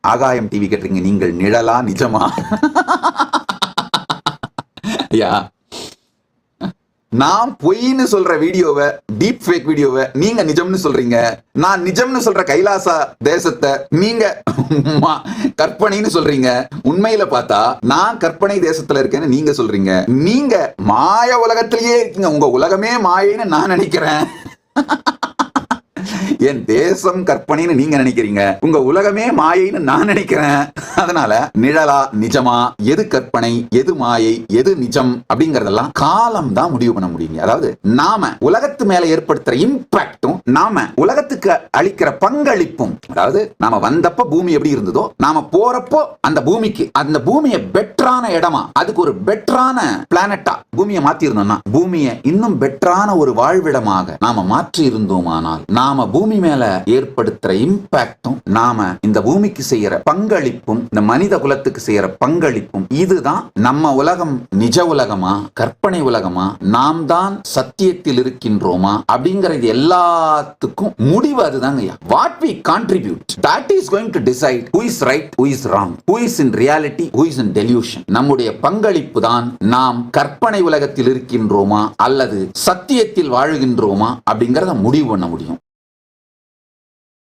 ஆகாயம் டிவி கேட்டிருக்கீங்க, நீங்கள் நிழலா நிஜமா? ஐயா, நான் பொய்ன்னு சொல்ற வீடியோவை, டீப் ஃபேக் வீடியோவை நீங்க நிஜம்னு சொல்றீங்க. நான் நிஜம்னு சொல்ற கைலாசா தேசத்தை நீங்க கற்பனைன்னு சொல்றீங்க. உண்மையில பார்த்தா நான் கற்பனை தேசத்துல இருக்கேன்னு நீங்க சொல்றீங்க. நீங்க மாய உலகத்திலேயே இருக்கீங்க. உங்க உலகமே மாயைன்னு நான் நினைக்கிறேன். என் தேசம் கற்பனைன்னு நீங்க நினைக்கிறீங்க, உங்க உலகமே மாயைன்னு நான் நினைக்கிறேன். அதனால நிழலா நிஜமா, எது கற்பனை, எது மாயை, எது நிஜம் அப்படிங்கறதெல்லாம் காலம் தான் முடிவு பண்ண முடியுங்க. அதாவது நாம உலகத்து மேல ஏற்படுத்துற இம்பாக்டும், நாம உலகத்துக்கு அளிக்கிற பங்களிப்பும், அதாவது நாம வந்தப்ப பூமி எப்படி இருந்ததோ, நாம போறப்போ அந்த பூமிக்கு, அந்த பூமியை பெட்டரான இடமா, அதுக்கு ஒரு பெட்டரான பிளானட்டா பூமியை மாத்தி இருந்தோம்னா, பூமியை இன்னும் பெட்டரான ஒரு வாழ்விடமாக நாம மாற்றி இருந்தோமானால், நாம பூமி மேல ஏற்படுத்துற இம்பாக்டும், நாம இந்த பூமிக்கு செய்யற பங்களிப்பும், இந்த மனித குலத்துக்கு செய்யற பங்களிப்பும், இதுதான் நம்ம உலகம் நிஜ உலகமா, கற்பனை உலகமா, நாம் தான் சத்தியத்தில் இருக்கின்றோமா அப்படிங்கறது எல்லாத்துக்கும் முடிவு அதுதாங்க. What we contribute, that is going to decide who is right, who is wrong, who is in reality, who is in delusion. நம்முடைய பங்களிப்பு தான் நாம் கற்பனை உலகத்தில் இருக்கின்றோமா அல்லது சத்தியத்தில் வாழுகின்றோமா அப்படிங்கறத முடிவு பண்ண முடியும்.